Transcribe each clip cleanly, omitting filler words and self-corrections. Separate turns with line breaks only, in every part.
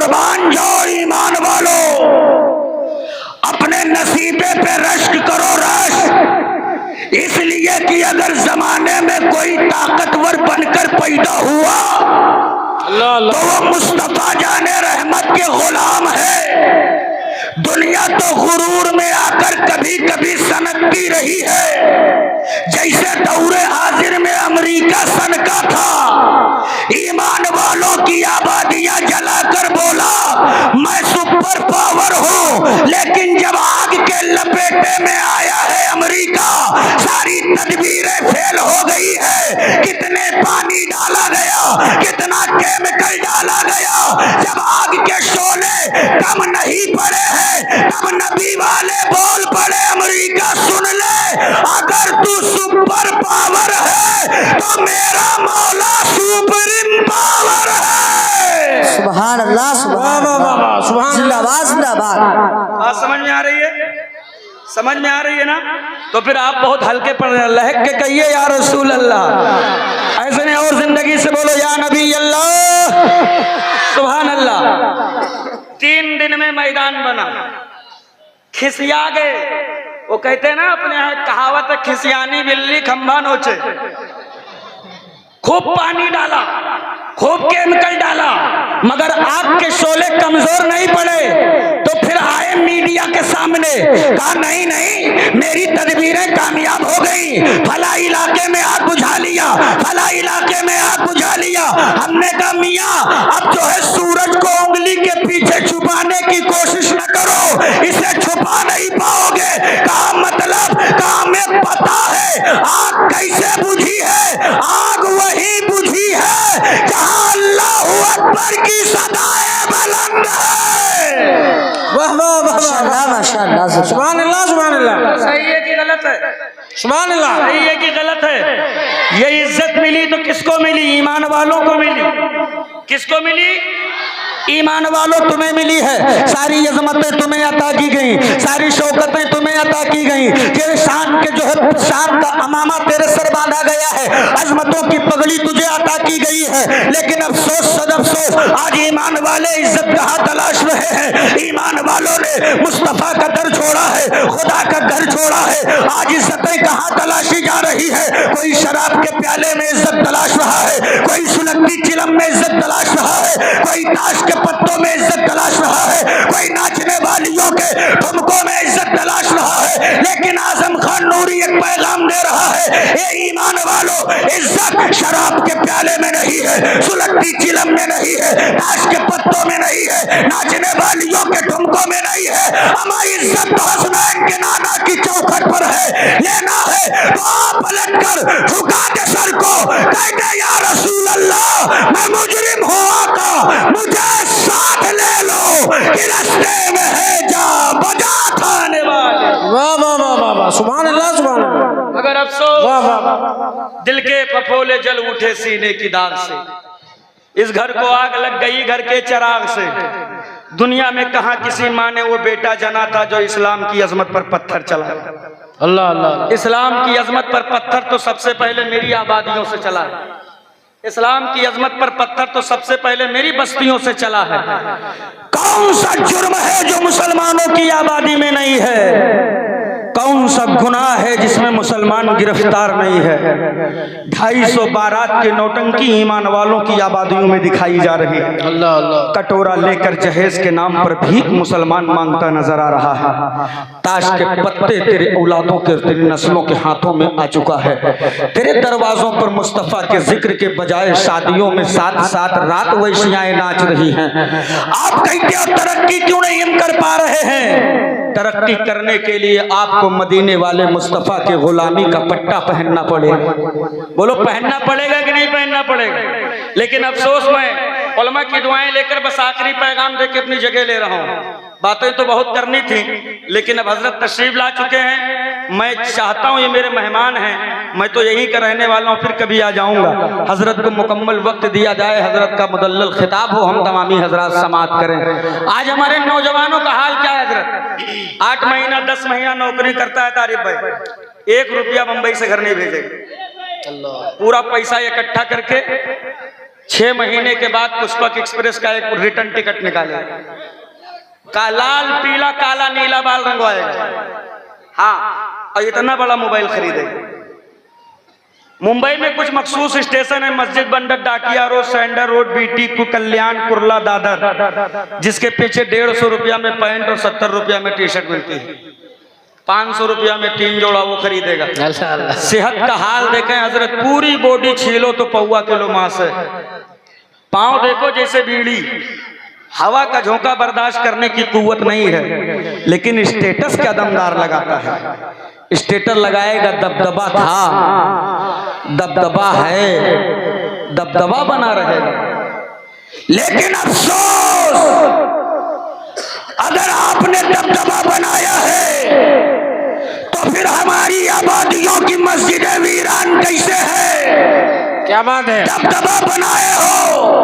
कुर्बान जाओ ईमान वालों, अपने नसीबे पे रश्क करो रश्क, इसलिए कि अगर जमाने में कोई ताकतवर बनकर पैदा हुआ तो वो मुस्तफा जाने रहमत के गुलाम है। दुनिया तो गुरूर में आकर कभी कभी सनकती रही है, जैसे दौरे हाजिर में अमेरिका सनका था। ईमान वालों की आबादियां जलाकर बोला मैं सुपर पावर हूं, लेकिन जब आग के लपेटे में आया है अमेरिका, सारी तदबीरें फेल हो गई है। कितने पानी डाला गया, कितना केमिकल डाला गया, जब आग के शोले कम नहीं पड़े हैं तब नबी वाले बोल पड़े अमेरिका सुन ले, अगर तू सुपर पावर है तो मेरा मौला सुप्रीम पावर है।
सुभान अल्लाह, सुभान अल्लाह, सुभान जिंदाबाद जिंदाबाद।
बात समझ में आ रही है? समझ में आ रही है ना? तो फिर आप बहुत हल्के पड़ रहे हैं, लहक के कहिए या रसूल अल्लाह, ऐसे नहीं और जिंदगी से बोलो या नबी अल्लाह, सुभान अल्लाह। 3 दिन में मैदान बना, खिसिया गए। वो कहते हैं ना अपने यहाँ कहावत है, खिसियानी बिल्ली खंभा नोचे। खूब पानी डाला, खूब केमिकल डाला, मगर आग के शोले कमजोर नहीं पड़े। तो फिर आए मीडिया के सामने, कहा नहीं नहीं मेरी तदबीरें कामयाब हो गई, फला इलाके में आग बुझा लिया, फला इलाके में आग बुझा लिया। हमने कहा मियाँ अब जो है सूरज को उंगली के पीछे छुपाने की कोशिश न करो, इसे छुपा नहीं पाओगे। कहा मतलब? कहा हमें पता है आग कैसे बुझी है, आग वही बुझी है जहां अल्लाह अकबर की सदाएं बुलंद है।
वाह वाह वाह, माशाअल्लाह माशाअल्लाह,
सुभान अल्लाह सुभान अल्लाह। सही है कि गलत है? सुभान अल्लाह। सही है कि गलत है? ये इज्जत मिली तो किसको मिली? ईमान वालों को मिली। किसको मिली? ईमान वालों तुम्हें मिली है। सारी अजमतें तुम्हें अता की गई, सारी शौकतें तुम्हें अता की गई, तेरे शान के जो है शान का अमामा तेरे सर बांधा गया है, अजमतों की पगड़ी तुझे अता की गई है। लेकिन अफसोस सद अफसोस आज ईमान वाले इज्जत कहाँ तलाश रहे हैं। ईमान वालों ने मुस्तफा का दर छोड़ा है, खुदा का घर छोड़ा है। आज इज्जतें कहाँ तलाशी जा रही है। कोई शराब के प्याले में इज्जत तलाश रहा है, कोई सुलगती चिलम में इज्जत तलाश रहा है, कोई ताश पत्तों में इज्जत तलाश रहा है, कोई नाचने वालियों के ठुमकों में इज्जत तलाश रहा है। लेकिन आजम खान नूरी एक पैगाम दे रहा है, ये ईमान वालों इज्जत शराब के प्याले में नहीं है, सुलगती चिलम में नहीं है, ताश के पत्तों में नहीं है, नाचने वालियों के ठुमकों में नहीं है। हमारी इज्जत तो हसनैन के नाना की चौखट पर है। लेना है तो आप पलट कर झुका दे सर को, कह दे या रसूल अल्लाह मैं मुजरिम हूँ आका, मुझे साथ ले लो कि रास्ते में है जा बजा खाने वाले।
वाह वाह वाह वाह वाह, सुभान अल्लाह सुभान अल्लाह।
मगर अफसोस
वाह वाह वाह,
दिल के फफोले जल उठे सीने की दाग से, इस घर को आग लग गई घर के चिराग से। दुनिया में कहा किसी माँ ने वो बेटा जना था जो इस्लाम की अजमत पर पत्थर चला।
अल्लाह अल्लाह।
इस्लाम की अजमत पर पत्थर तो सबसे पहले मेरी आबादियों से चला है। इस्लाम की अजमत पर पत्थर तो सबसे पहले मेरी बस्तियों से चला है। कौन सा जुर्म है जो मुसलमानों की आबादी में नहीं है? कौन सा गुनाह है जिसमें मुसलमान गिरफ्तार नहीं है? 250 बारात के नौटंकी ईमान वालों की आबादियों में दिखाई जा रही है।
अल्लाह अल्लाह।
कटोरा लेकर जहेज के नाम पर भीख मुसलमान मांगता नजर आ रहा है। ताश के पत्ते तेरे औलादों के, तेरी नस्लों के हाथों में आ चुका है। तेरे दरवाजों पर मुस्तफा के जिक्र के बजाय शादियों में साथ साथ रात वैश्याएं नाच रही हैं। आप कहते हो तरक्की क्यों नहीं हम कर पा रहे हैं? तरक्की करने के लिए आपको मदीने वाले मुस्तफा के गुलामी का पट्टा पहनना पड़ेगा। बोलो पहनना पड़ेगा कि नहीं पहनना पड़ेगा? लेकिन अफसोस मैं उलमा की दुआएं लेकर बस आखिरी पैगाम देके अपनी जगह ले रहा हूँ। बातें तो बहुत करनी थी, लेकिन अब हजरत तशरीफ ला चुके हैं। मैं चाहता हूँ ये मेरे मेहमान हैं, मैं तो यहीं का रहने वाला हूँ, फिर कभी आ जाऊंगा। हजरत को मुकम्मल वक्त दिया जाए, हजरत का मुदल्लल खिताब हो, हम तमामी हजरत समात करें। आज हमारे नौजवानों का हाल क्या है हजरत? 8 महीना 10 महीना नौकरी करता है तारिफ भाई, 1 रुपया मुंबई से घर नहीं भेजेगा। पूरा पैसा इकट्ठा करके 6 महीने के बाद पुष्पक एक्सप्रेस का एक रिटर्न टिकट निकाले का लाल पीला काला नीला बाल रंगवाएगा। हाँ, और इतना बड़ा मोबाइल खरीदेगा। मुंबई में कुछ मखसूस स्टेशन है, मस्जिद बंदर, डाकिया रोड, सैंडर रोड, बीटी, कल्याण, कुर्ला, दादर, जिसके पीछे 150 रुपया में पैंट और 70 रुपया में टी शर्ट मिलती है। 500 रुपया में 3 जोड़ा वो खरीदेगा। सेहत का हाल देखें हजरत, पूरी बॉडी छीलो तो पौवा किलो मांस है। पांव देखो जैसे बीड़ी, हवा का झोंका बर्दाश्त करने की कुव्वत नहीं है, लेकिन स्टेटस क्या दमदार लगाता है। स्टेटस लगाएगा, दबदबा था, दबदबा है, दबदबा बना रहेगा।
लेकिन अफसोस, अगर आपने दबदबा बनाया है तो फिर हमारी आबादियों की मस्जिदें वीरान कैसे है?
क्या बात है।
दबदबा बनाए हो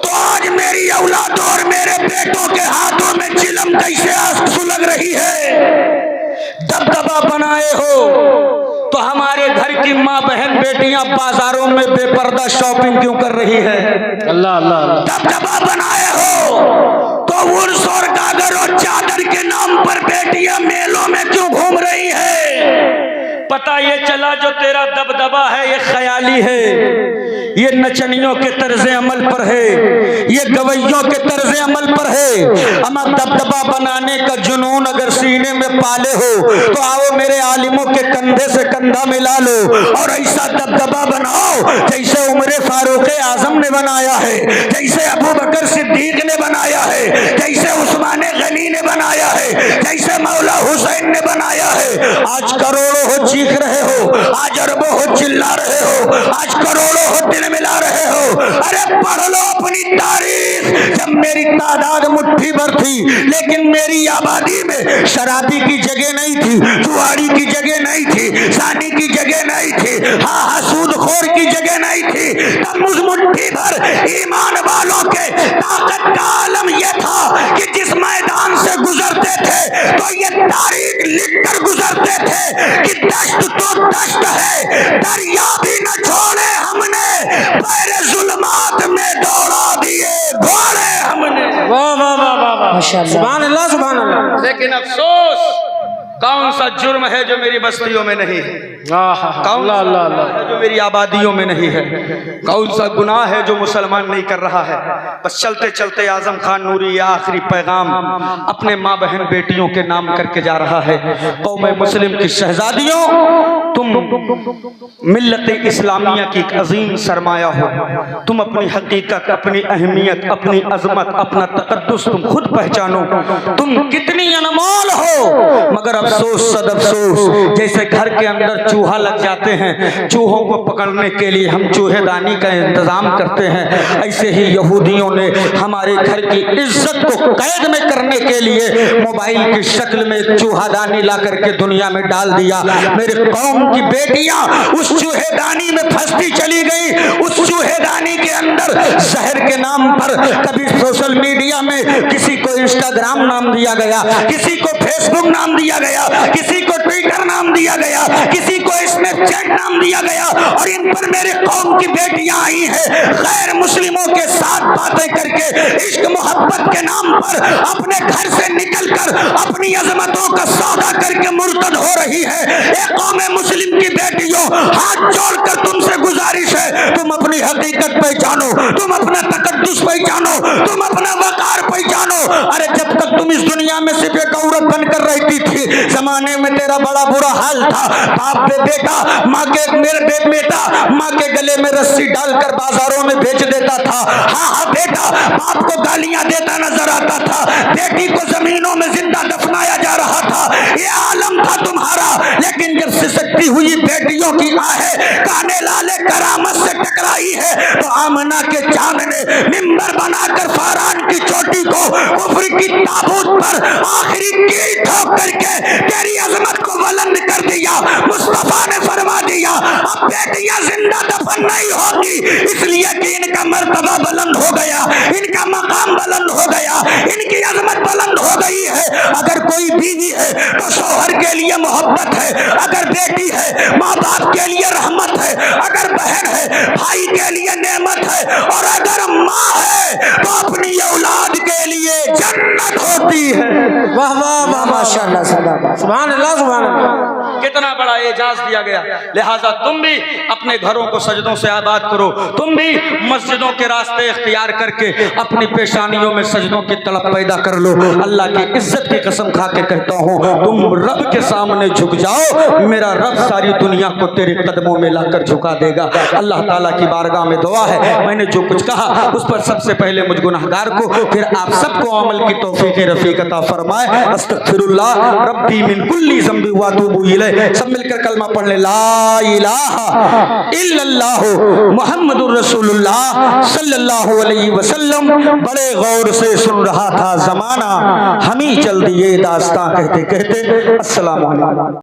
तो आज मेरी औलादों और मेरे बेटों के हाथों में चिलम कैसे सुलग रही है?
दबदबा बनाए हो तो हमारे घर की माँ बहन बेटियां बाजारों में बेपर्दा शॉपिंग क्यों कर रही है?
अल्लाह अल्लाह।
दबदबा बनाए हो तो उर्स और गागर और चादर के नाम पर बेटियां मेलों में क्यों घूम रही है?
पता ये चला जो तेरा दबदबा है ये ख्याली है, ये नचनियों के तर्ज अमल पर है, ये गवैयों के तर्ज अमल पर है। अमा दबदबा बनाने का जुनून अगर सीने में पाले हो तो आओ मेरे आलिमों के कंधे से कंधा मिला लो और ऐसा दबदबा बनाओ जैसे उमर फारूक आजम ने बनाया है,
जैसे अबू बकर सिद्दीक ने बनाया है, जैसे उस्मान गनी ने बनाया है, जैसे मौला हुसैन ने बनाया है।
आज करोड़ों हो चीख रहे हो,
आज अरबों हो चिल्ला रहे हो, आज करोड़ों हो दिल मिला रहे हो। अरे पढ़ लो अपनी तारीख। जब मेरी तादाद मुट्ठी भर थी लेकिन मेरी आबादी में शराबी की जगह नहीं थी, जुआरी की जगह नहीं थी, सानी की जगह नहीं थी, हाँ सूदखोर की जगह नहीं थी, तब उस मुट्ठी भर ईमान वालों के ताकत का आलम यह था कि जिस मैदान से गुजरते थे तो ये तारीख लिख कर गुजरते थे कि दश्त तो दश्त है, दरिया भी न छोड़े हमने, पैरे जुल्मात में दौड़ा दिए घोड़े हमने।
वाह वाह वाह वाह वाह, सुभान अल्लाह सुभान अल्लाह।
लेकिन अफसोस, कौन सा जुर्म है जो मेरी बस्तियों में नहीं है? कौन सा है जो मेरी आबादियों में नहीं है? कौन सा गुनाह है जो मुसलमान नहीं कर रहा है? बस चलते चलते आजम खान नूरी ये आखिरी पैगाम अपने माँ बहन बेटियों के नाम करके जा रहा है। कौम मुस्लिम की शहजादियों, तुम मिल्लत इस्लामिया की एक अजीम सरमाया हो। तुम अपनी हकीकत, अपनी अहमियत, अपनी अजमत, अपना तकद्दुस तुम खुद पहचानो। तुम कितनी अनमोल हो, मगर अफसोस सद अफसोस, जैसे घर के अंदर चूहा लग जाते हैं, चूहों को पकड़ने के लिए हम चूहेदानी का इंतजाम करते हैं, ऐसे ही यहूदियों ने हमारे घर की इज्जत को कैद में करने के लिए मोबाइल की शक्ल में एक चूहादानी ला करके दुनिया में डाल दिया। मेरे कौम की बेटियां उस चूहेदानी में फंसती चली गई। उस चूहेदानी के अंदर जहर के नाम पर कभी सोशल मीडिया में किसी को इंस्टाग्राम नाम दिया गया, किसी को फेसबुक नाम दिया गया, किसी को ट्विटर नाम दिया गया, किसी को स्नैपचैट नाम दिया गया, और इन पर मेरे कौम की बेटियां आई हैं गैर मुस्लिमों के साथ बातें करके, इश्क मोहब्बत के नाम पर अपने घर से निकलकर अपनी अजमतों का सौदा करके मुर्तद हो रही है। एक कौम मुस्लिम की बेटियों, हाथ जोड़कर तुमसे गुजारिश है, तुम अपनी हकीकत पहचानो, तुम अपना तकद्दुस पहचानो, तुम अपना वकार पहचानो। अरे जब तक तुम इस दुनिया में सिर्फ एक औरत बनकर रहती थी, जमाने में तेरा बड़ा बुरा हाल था। बाप बेटा माँ के, मेरे बेटा माँ के गले में रस्सी डालकर बाजारों में बेच देता था। हाँ बेटा, बाप को गालियां देता नजर आता था, बेटी को जमीनों में जिंदा दफनाया जा रहा था। ये आलम था तुम्हारा। लेकिन जब सिसकती हुई बेटियों की आहें काने लाले करामत से टकराई है, तो आमना के चांद ने मिंबर बनाकर फारान की चोटी को कुफ्र की ताबूत पर आखिरी कील ठोक करके तेरी अजमत को बुलंद कर
कर दिया। मुस्तफा ने फरमा दिया अब बेटियां जिंदा दफन नहीं होगी, इसलिए कि इनका मर्तबा बुलंद हो गया, इनका मकाम बुलंद हो गया, इनकी अजमत बुलंद हो गई है। अगर कोई बीवी है तो शौहर के लिए मोहब्बत है, अगर बेटी है माँ बाप के लिए रहमत है, अगर बहन है भाई के लिए नेमत है, और अगर माँ है तो अपनी औलाद के लिए जन्नत होती है।
वाह वाह वाह माशाअल्लाह सुभान अल्लाह सुभान अल्लाह।
कितना बड़ा एजाज दिया गया। लिहाजा तुम भी अपने घरों को सजदों से आबाद करो, तुम भी मस्जिदों के रास्ते इख्तियार करके अपनी पेशानियों में सजदों की तड़प पैदा कर लो। अल्लाह की इज्जत की कसम खा के कहता हूँ, तुम रब के सामने झुक जाओ, मेरा रब सारी दुनिया को तेरे कदमों में लाकर झुका देगा। अल्लाह ताला की बारगाह में दुआ है, मैंने जो कुछ कहा उस पर सबसे पहले मुझ गुनहगार को, फिर आप सबको अमल की तौफीक रफीक अता फरमाए। अस्तगफिरुल्लाह रब्बी मिन कुल्ली ज़ंबि व अतूबु इलैह। सब मिलकर कलमा पढ़ ले, ला इलाहा इल्लल्लाह मुहम्मदुर रसूलुल्लाह सल्लल्लाहु अलैहि वसल्लम। बड़े गौर से सुन रहा था जमाना, हम ही चल दिए दास्तां कहते कहते। अस्सलाम वालेकुम।